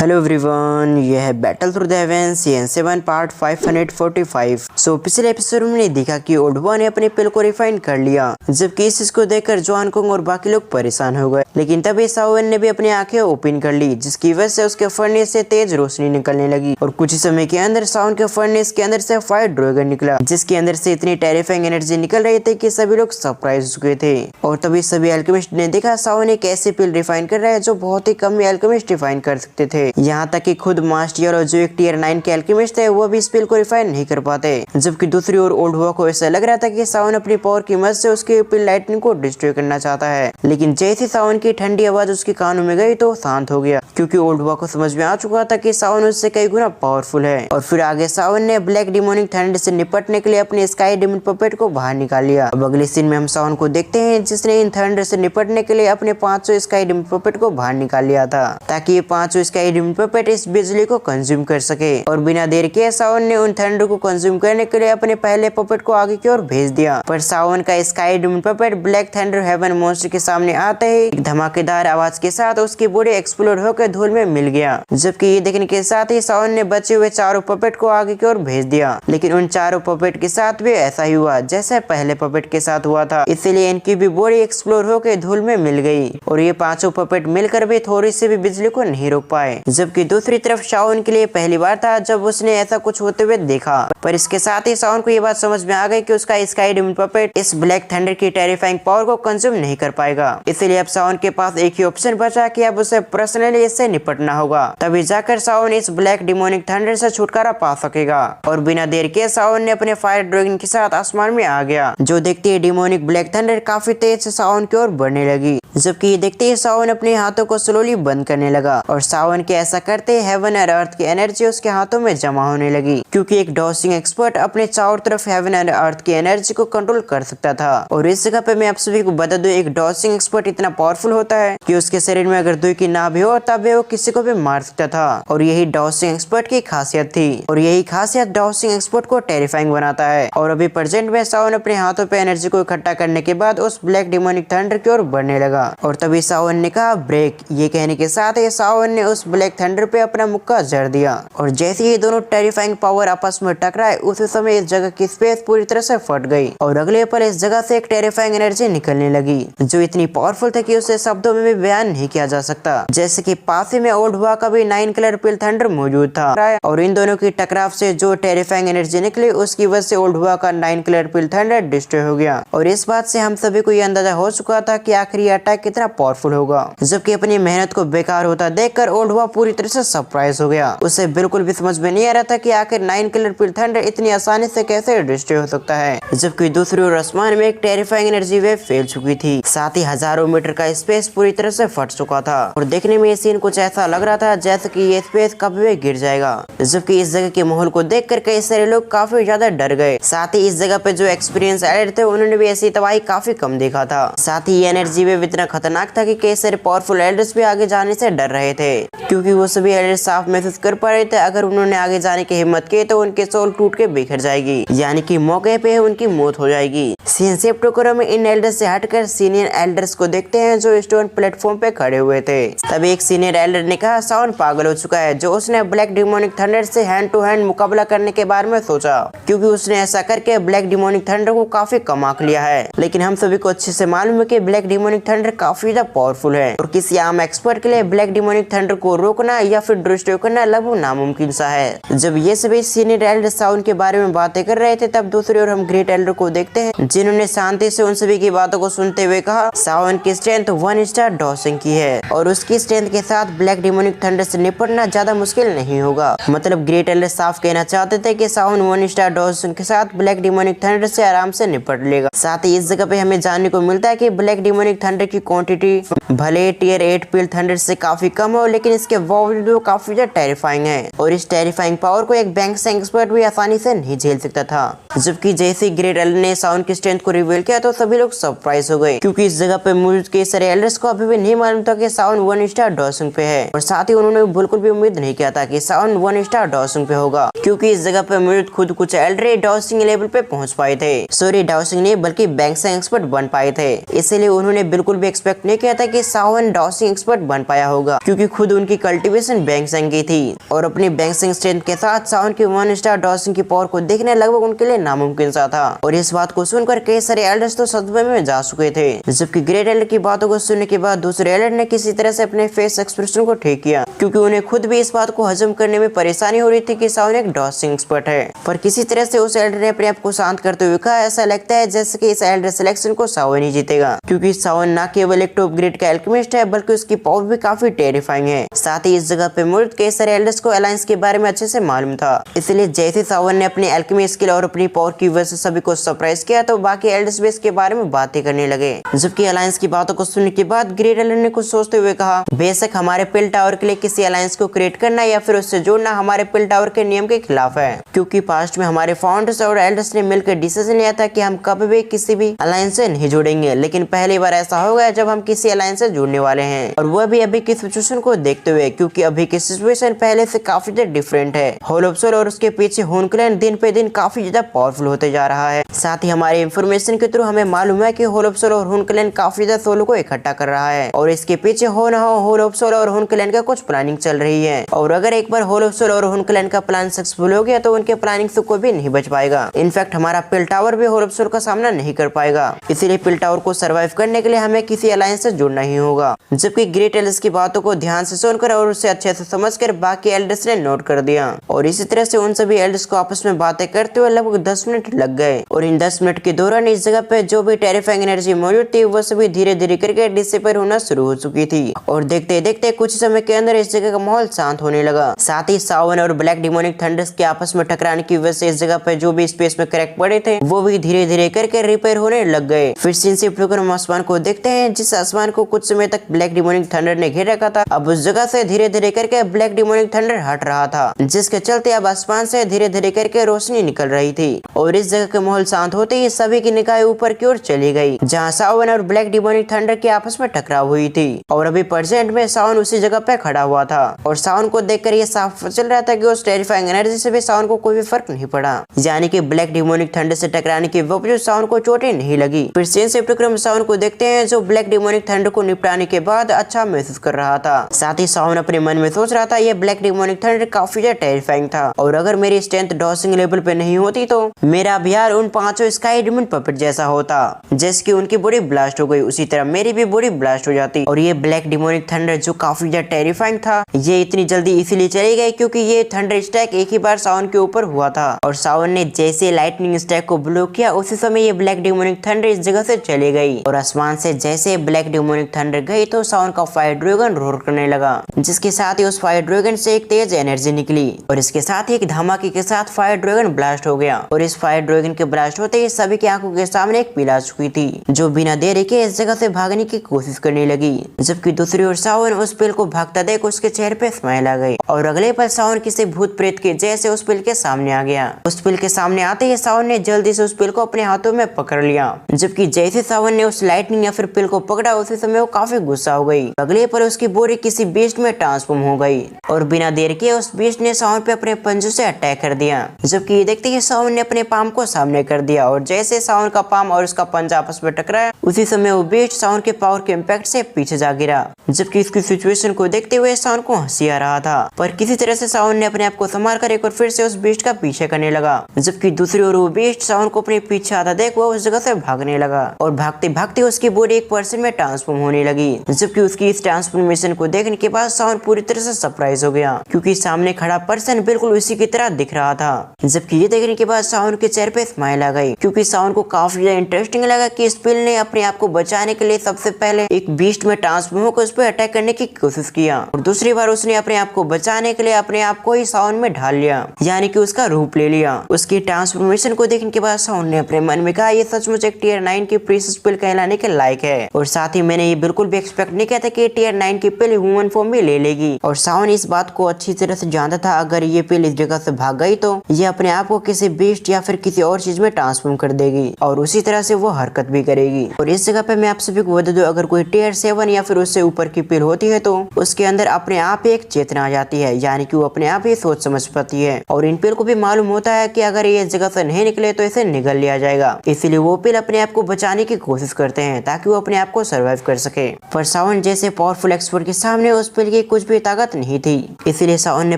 Hello everyone, यह है battle through the heavens season 7 part 545। पिछले एपिसोड में हमने देखा कि ओल्डबॉय ने अपने पिल को रिफाइन कर लिया, जबकि इस चीज को देखकर जॉन कुंग और बाकी लोग परेशान हो गए। लेकिन तभी सावन ने भी अपनी आंखें ओपन कर ली, जिसकी वजह से उसके फर्नेस से तेज रोशनी निकलने लगी और कुछ ही समय के अंदर सावन के फर्नेस के अंदर से फायर ड्रैगन निकला, जिसके अंदर से इतनी टेरिफाइंग एनर्जी निकल रही थी कि सभी लोग सरप्राइज हो चुके थे। और तभी सभी अल्केमिस्ट ने देखा सावन एक ऐसी पिल रिफाइन कर रहा है जो बहुत ही कम अल्केमिस्ट रिफाइन कर सकते थे। यहाँ तक कि खुद मास्टर और जो एक टियर 9 के अल्केमिस्ट थे वो भी इस पिल को रिफाइन नहीं कर पाते। जबकि दूसरी ओर ओल्डबॉय को ऐसा लग रहा था कि सावन अपनी पावर की मदद से उसके पिल लाइटनिंग को डिस्ट्रॉय करना चाहता है। लेकिन जैसे सावन की ठंडी आवाज उसके कानों में गई तो शांत हो गया, क्योंकि ओल्डबॉय को समझ में आ चुका था कि सावन उससे कई गुना पावरफुल है। और फिर आगे सावन ने ब्लैक डिमोनिक थंडर से निपटने के लिए अपने स्काई डेमन पपेट को बाहर निकाल लिया। अब अगले सीन में हम सावन को देखते हैं, जिसने इन थंडर से निपटने के लिए अपने 500 स्काई डेमन पपेट को बाहर निकाल लिया था, ताकि ये 500 स्काई डेमन पपेट इस बिजली को कंज्यूम कर सके। और बिना देर के सावन ने उन थंडर को कंज्यूम करने के लिए अपने पहले पपेट को आगे की ओर भेज दिया। पर सावन का sky demon puppet black thunder heaven monster के सामने आते ही एक धमाकेदार आवाज के साथ उसकी बॉडी एक्सप्लोड होकर धूल में मिल गया। जबकि ये देखने के साथ ही सावन ने बचे हुए चारों पपेट को आगे की ओर भेज दिया। लेकिन उन चारों पपेट के साथ भी ऐसा ही हुआ जैसे पहले पपेट के साथ हुआ था, इसलिए इनकी भी बॉडी एक्सप्लोड होकर धूल में मिल गई और ये पांचों पपेट मिलकर भी थोड़ी सी भी बिजली को नहीं रोक पाए। जबकि दूसरी तरफ सावन के लिए पहली बार था जब उसने ऐसा कुछ होते हुए देखा। पर इसके साथ ही सावन को ये बात समझ में आ गई कि उसका स्काई डेमन पपेट इस ब्लैक थंडर की टेरिफाइंग पावर को कंज्यूम नहीं कर पाएगा। इसलिए अब सावन के पास एक ही ऑप्शन बचा कि अब उसे पर्सनली इससे निपटना होगा, तभी जाकर सावन इस ब्लैक डिमोनिक थंडर से छुटकारा पा सकेगा। और बिना देर के सावन ने अपने फायर ड्रैगन के साथ आसमान में आ गया, जो देखते ही डिमोनिक ब्लैक थंडर काफी तेज से सावन की ओर बढ़ने लगी। जबकि ये देखते ही सावन अपने हाथों को स्लोली बंद करने लगा और सावन के ऐसा करते हेवन और अर्थ की एनर्जी उसके हाथों में जमा होने लगी, क्योंकि एक डॉसिंग एक्सपर्ट अपने चारों तरफ हेवन और अर्थ की एनर्जी को कंट्रोल कर सकता था। और इस जगह पे मैं आप सभी को बता दूं, एक डॉसिंग एक्सपर्ट इतना पावरफुल होता है कि उसके शरीर में अगर दुई की ना भी हो तब वो किसी को भी मार सकता था। और यही डॉसिंग एक्सपर्ट की खासियत थी और यही खासियत डॉसिंग एक्सपर्ट को टेरिफाइंग बनाता है। और अभी प्रेजेंट में सावन अपने हाथों पे एनर्जी को इकट्ठा करने के बाद उस ब्लैक डिमोनिक थंडर की ओर बढ़ने लगा। और तभी सावन ने कहा ब्रेक। ये कहने के साथ ही सावन ने उस ब्लैक थंडर पे अपना मुक्का जड़ दिया और जैसे ही दोनों टेरिफाइंग पावर आपस में टकराए उसी समय इस जगह की स्पेस पूरी तरह से फट गई और अगले पल इस जगह से एक टेरिफाइंग एनर्जी निकलने लगी, जो इतनी पावरफुल थी कि उसे शब्दों में भी बयान नहीं किया जा सकता। जैसे कि पास ही में ओल्डबॉय का भी 9 कलर पिल थंडर मौजूद था और इन दोनों की टकराव से जो टेरिफाइंग एनर्जी निकली उसकी वजह से ओल्डबॉय का 9 कलर पिल थंडर डिस्ट्रॉय हो गया। और इस बात से हम सभी को यह अंदाजा हो चुका था कि आखिर ये अटैक कितना पावरफुल होगा। जबकि अपनी मेहनत को बेकार होता देखकर ओल्डबॉय पूरी तरह से सरप्राइज हो गया। उसे बिल्कुल भी समझ में नहीं आ रहा था कि आखिर 9 कलर पिल थंडर इतनी आसानी से कैसे डिस्ट्रॉय हो सकता है। जबकि दूसरी ओर आसमान में एक टेरिफाइंग एनर्जी वेव फैल चुकी थी, साथ ही हजारों मीटर का स्पेस पूरी तरह से फट चुका था और देखने में ये सीन कुछ ऐसा लग रहा था जैसे कि ये स्पेस कभी भी गिर जाएगा। जबकि इस जगह के माहौल को देखकर कई सारे लोग काफी ज्यादा डर गए। साथ ही इस जगह पे जो एक्सपीरियंस एडेड थे उन्होंने भी ऐसी तबाही काफी कम देखा था। साथ ही ये एनर्जी वेव इतना खतरनाक था कि कई सारे पावरफुल एल्डर्स भी आगे जाने से डर रहे थे, क्योंकि वो सभी एल्डर्स साफ महसूस कर पा रहे थे अगर उन्होंने आगे जाने की हिम्मत की तो उनके सोल टूट के बिखर जाएगी, यानी कि मौके पे उनकी मौत हो जाएगी। सीन सेप्टोकोरा में इन एल्डर्स से हटकर सीनियर एल्डर्स को देखते हैं जो स्टोन प्लेटफॉर्म पे खड़े हुए थे। तब एक सीनियर एल्डर ने कहा सावन पागल हो चुका है, जो उसने ब्लैक डिमोनिक थंडर से हैंड टू हैंड मुकाबला करने के बारे में सोचा, क्योंकि उसने ऐसा करके ब्लैक डिमोनिक थंडर को काफी कम आंक लिया है। लेकिन हम सभी को अच्छे से मालूम है कि ब्लैक डिमोनिक थंडर काफी ज्यादा पावरफुल है और किसी आम एक्सपर्ट के लिए ब्लैक डिमोनिक थंडर को रोकना या फिर डिस्ट्रॉय करना लगभग नामुमकिन सा है। जब ये सभी सीनियर एल्डर सावन के बारे में बातें कर रहे थे तब दूसरी ओर हम ग्रेट एल्डर को देखते हैं, जिन्होंने शांति से उन सभी की बातों को सुनते हुए कहा सावन की स्ट्रेंथ 1 स्टार डॉसिंग की है और उसकी स्ट्रेंथ के साथ ब्लैक डिमोनिक थंडर से निपटना ज्यादा मुश्किल नहीं होगा। मतलब ग्रेट एल्डर साफ कहना चाहते थे कि सावन 1 स्टार डॉसिंग के साथ ब्लैक डिमोनिक थंडर से आराम से निपट लेगा। साथ ही इस जगह पे हमें जानने को मिलता है कि ब्लैक डिमोनिक थंडर की क्वांटिटी भले टियर 8 पिल थंडर से काफी कम हो, लेकिन इसके बावजूद वो काफी ज्यादा टेरिफाइंग है और इस टेरिफाइंग पावर को एक बैंक बैंक्स एक्सपर्ट भी आसानी से नहीं झेल सकता था। जबकि जैसे ग्रेट एल्डर ने सावन की स्ट्रेंथ को रिवील किया तो सभी लोग सरप्राइज हो गए, क्योंकि इस जगह पे मौजूद कई सारे एल्डर्स को अभी भी नहीं मालूम था कि सावन 1 स्टार डॉसिंग पे है, और साथ ही उन्होंने बिल्कुल भी उम्मीद नहीं किया था कि सावन 1 स्टार डॉसिंग पे होगा, क्योंकि इस जगह पे मौजूद खुद कुछ एल्डर डॉसिंग लेवल पे पहुंच पाए थे। सॉरी, डॉसिंग नहीं बल्कि बैंक्स एक्सपर्ट बन पाए थे। इसलिए उन्होंने बिल्कुल भी एक्सपेक्ट नहीं किया था कि सावन डॉसिंग एक्सपर्ट बन पाया होगा, क्योंकि खुद उनकी कल्टीवेशन बैंक्सिंग की थी, और अपनी बैंक्सिंग स्ट्रेंथ के साथ सावन की 1 स्टार डॉसिंग की पावर को देखने लगभग उनके लिए नामुमकिन सा था। और इस बात को सुनकर कई सारे एल्डर्स तो सदमे में जा चुके थे। जबकि ग्रेट एल्डर की बातों को सुनने के बाद दूसरे एल्डर ने किसी तरह से अपने फेस एक्सप्रेशन को ठीक किया, क्योंकि उन्हें खुद भी इस बात को हजम करने में परेशानी हो रही थी कि सावन एक डॉसिंग एक्सपर्ट है। पर किसी तरह से उस एल्डर ने अपने आप को शांत करते हुए कहा, ऐसा लगता है जैसे कि इस एल्डर सिलेक्शन को सावन ही जीतेगा, क्योंकि सावन न केवल एक टॉप ग्रेड का एल्केमिस्ट है बल्कि उसकी पावर भी काफी टेरिफाइंग है। साथ ही इस जगह पे मौजूद कई सारे एल्डर्स को अलायंस के बारे में अच्छे से मालूम था, इसलिए जैसे सावन ने अपनी एल्केमी स्किल और अपनी पावर की वजह से सभी को सरप्राइज किया तो बाकी एल्डर्स भी इसके बारे में बातें करने लगे। जबकि अलायंस की बातों को सुनने के बाद ग्रेट एल्डर ने कुछ सोचते हुए कहा, बेशक हमारे पिल टावर के लिए किसी अलायंस को क्रिएट करना या फिर उससे जोड़ना हमारे पिल टावर के नियम के खिलाफ है, क्योंकि पास्ट में हमारे फाउंडर्स और एल्डर्स ने मिलकर डिसीजन लिया था कि हम कभी भी किसी भी अलायंस से नहीं जुड़ेंगे, लेकिन पहली बार ऐसा हो गया जब हम किसी अलायंस से जुड़ने वाले हैं, और वह भी अभी की सिचुएशन को देखते हुए, क्योंकि अभी की सिचुएशन पहले से काफी ज्यादा डिफरेंट है। होल ऑफ सोल और उसके पीछे हून क्लैन दिन पे दिन काफी ज्यादा पावरफुल होते जा रहा है। साथ ही हमारे इंफॉर्मेशन के थ्रू हमें मालूम है कि होल ऑफ सोल और हून क्लैन काफी ज्यादा सोलो को इकट्ठा कर रहा है, और इसके पीछे हो न हो होल ऑफ सोल और हून क्लैन का कुछ प्लानिंग चल रही है, और अगर एक बार होल ऑफ सोल और हून क्लैन का प्लान सक्सेसफुल हो गया तो उनके प्लानिंग से कोई भी नहीं बच पाएगा। इनफैक्ट हमारा पिल टावर भी होल ऑफ सोल का सामना नहीं कर पाएगा, इसीलिए पिल टावर को सर्वाइव करने के लिए हमें किसी अलायंस से जुड़ना ही होगा। जबकि ग्रेट एल्डर्स की बातों को ध्यान से सुनकर और उसे अच्छे से समझकर बाकी एल्डर्स ने नोट कर दिया, और इसी तरह से उन सभी एल्डर्स को आपस में बातें करते हुए लगभग 10 मिनट लग गए, और इन 10 मिनट के दौरान इस जगह पे जो भी टेरिफाइंग एनर्जी मौजूद थी वो सभी धीरे धीरे करके डिसिपेट होना शुरू हो चुकी थी, और देखते देखते कुछ समय के अंदर इस जगह का माहौल शांत होने लगा। साथ ही सावन और ब्लैक डिमोनिक थंडर्स के आपस में टकराने की वजह से इस जगह पे जो भी स्पेस में क्रैक पड़े थे वो भी धीरे धीरे करके रिपेयर होने लग गए। फिर सिंसिप होकर हम आसमान को देखते हैं, जिस आसमान को कुछ समय तक ब्लैक डिमोनिक थंडर ने घेर रखा था, अब उस जगह से धीरे धीरे करके ब्लैक डिमोनिक थंडर हट रहा था, जिसके चलते अब आसमान से धीरे धीरे करके रोशनी निकल रही थी, और इस जगह का माहौल शांत होते ही सभी की निगाहें ऊपर की ओर चली गई, जहां सावन और ब्लैक डिमोनिक थंडर के आपस में टकराव हुई थी, और अभी प्रेजेंट में सावन उसी जगह पे खड़ा हुआ था, और सावन को देखकर ये साफ चल रहा था कि उस टेरिफाइंग एनर्जी से भी सावन को कोई भी फर्क नहीं पड़ा, यानी कि ब्लैक डिमोनिक थंडर से टकराने के बावजूद सावन को चोटें नहीं लगी। फिर सेंसिटिव टुकड़े सावन को देखते हैं जो ब्लैक डिमोनिक थंडर को निपटाने के बाद अच्छा महसूस कर रहा था। साथ ही सावन अपने मन में सोच रहा था ये ब्लैक डिमोनिक थंडर काफी ज्यादा टेरिफाइंग था, और अगर मेरी स्ट्रेंथ डॉसिंग लेवल पे नहीं होती तो मेरा अभियान उन 5 स्काई डिमन पपेट जैसा होता, जैसे कि उनकी बॉडी ब्लास्ट हो गई उसी तरह मेरी भी बॉडी ब्लास्ट हो जाती। और ये ब्लैक डिमोनिक थंडर जो काफी ज्यादा टेरिफाइंग था, ये इतनी जल्दी इसीलिए चली गई क्योंकि ये थंडर स्टैक एक ही बार सावन के ऊपर हुआ था, और सावन ने जैसे लाइटनिंग स्टैक को ब्लॉक किया उसी समय ये ब्लैक डिमोनिक थंडर इस जगह से चली गई, और आसमान से जैसे ब्लैक डिमोनिक थंडर गई तो सावन का फायर ड्रैगन रोर करने लगा, जिसके साथ ही उस फायर ड्रैगन से एक तेज एनर्जी निकली, और इसके साथ ही एक धमाके के साथ फायर ड्रैगन ब्लास्ट हो गया, और इस फायर ड्रैगन के ब्लास्ट होते ही सभी की आंखों के सामने एक पीला चुकी थी, जो बिना देरी के इस जगह से भागने की कोशिश करने लगी। जबकि दूसरी ओर सावन उस पिल को भागता देख उसके चेहरे पे स्माइल आ गई, और अगले पल सावन किसी भूत प्रेत के जैसे उस पिल के सामने आ गया। उस पिल के सामने आते ही सावन ने जल्दी से उस पिल को अपने हाथों में पकड़ लिया, जबकि जैसे सावन ने उस लाइटनिंग या फिर पिल को पकड़ा उसी समय वो काफी गुस्सा हो गई। अगले पल उसकी बॉडी किसी बीस्ट में ट्रांसफॉर्म हो गई, और बिना देर के उस बीस्ट ने सावन पे अपने पंजों से अटैक कर दिया। जबकि ये देखते ही सावन ने अपने पाम को सामने कर दिया, और जैसे सावन का पाम और उसका पंजा आपस में टकराया उसी समय वो बीस्ट सावन के पावर के इम्पैक्ट से पीछे जा गिरा। जबकि इसकी सिचुएशन को देखते हुए सावन को हंसी आ रहा था, पर किसी तरह से सावन ने अपने आप को संभाल कर एक बार फिर से उस बीस्ट का पीछे करने लगा। जबकि दूसरी ओर वो बीस्ट सावन को अपने पीछे आता देख वो उस जगह से भागने लगा, और भागते भागते उसकी बॉडी एक पर्सन में ट्रांसफॉर्म होने लगी। जबकि उसकी इस ट्रांसफॉर्मेशन को देखने के बाद सावन पूरी तरह से सरप्राइज हो गया, क्योंकि सामने खड़ा पर्सन बिल्कुल उसी की तरह दिख रहा था। जबकि ये देखने के बाद सावन के चेहरे पे स्माइल आ गई, क्योंकि सावन को काफी ज्यादा इंटरेस्टिंग लगा कि इस पिल ने अपने आप को बचाने के लिए सबसे पहले एक बीस्ट में ट्रांसफॉर्म होकर उस पर अटैक करने की कोशिश किया, और दूसरी बार उसने अपने आप को बचाने के लिए अपने आप को ही सावन में ढाल लिया, यानी कि उसका रूप ले लिया। उसकी ट्रांसफॉर्मेशन को देखने के बाद सावन ने अपने मन में कहा ये सचमुच एक टियर 9 की प्रीसियस पिल कहलाने के लायक है, और साथ ही मैंने ये बिल्कुल भी एक्सपेक्ट नहीं किया था कि टियर 9 की पिल ह्यूमन फॉर्म भी ले लेगी। और सावन इस बात को अच्छी तरह से जानता था अगर ये पिल इस जगह जगह से भाग गई तो ये अपने आप को किसी बीस्ट या फिर किसी और चीज में ट्रांसफॉर्म कर देगी और उसी तरह से वो हरकत भी करेगी। और इस जगह पे मैं आप सभी को बता दूं, अगर कोई टियर 7 या फिर उससे ऊपर की पिल होती है तो उसके अंदर अपने आप एक चेतना आ जाती है, यानी कि वो अपने आप ही सोच समझ पाती है। और इन पिल को भी मालूम होता है कि अगर ये जगह से नहीं निकले तो इसे निगल लिया जाएगा, इसलिए वो पिल अपने आप को बचाने की कोशिश करते हैं ताकि वो अपने आप को सर्वाइव कर सके। पर सावन जैसे पावरफुल एक्सपर्ट के सामने उस पिल की कुछ भी ताकत नहीं थी, इसलिए सावन ने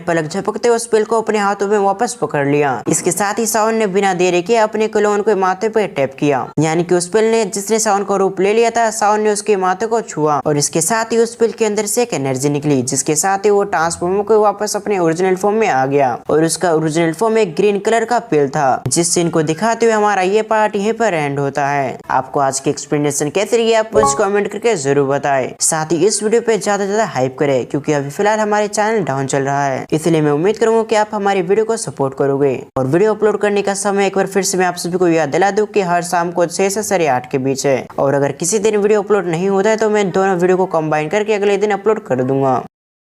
पलक झपकते उस पिल को अपने हाथों में वापस पकड़ लिया। इसके साथ ही सावन ने बिना देरी के अपने क्लोन को माथे पे टैप किया, यानी कि उस पिल ने जिसने सावन का रूप ले लिया था, सावन ने उसके माथे को छुआ और इसके साथ ही उस पिल के अंदर से एक एनर्जी निकली, जिसके साथ ही वो ट्रांसफॉर्मर को वापस अपने ओरिजिनल फॉर्म में आ गया। और उसका ओरिजिनल फॉर्म एक ग्रीन कलर का पिल था, जिस सीन को दिखाते हुए हमारा ये पार्ट यहीं पर एंड होता है। आपको आज की एक्सप्लेनेशन कैसी लगी आप मुझे कमेंट करके जरूर बताएं। साथ ही इस वीडियो पे ज्यादा से ज्यादा हाइप करें, क्योंकि अभी फिलहाल हमारे चैनल डाउन चल रहा है, इसलिए मैं उम्मीद करूंगा कि आप हमारी वीडियो को सपोर्ट करोगे। और वीडियो अपलोड करने का समय एक बार फिर से मैं आप सभी को याद दिला दूं कि हर शाम को 6 से 8:30 के बीच है। और अगर किसी दिन वीडियो अपलोड नहीं होता है तो मैं दोनों वीडियो को कंबाइन करके अगले दिन अपलोड कर दूंगा।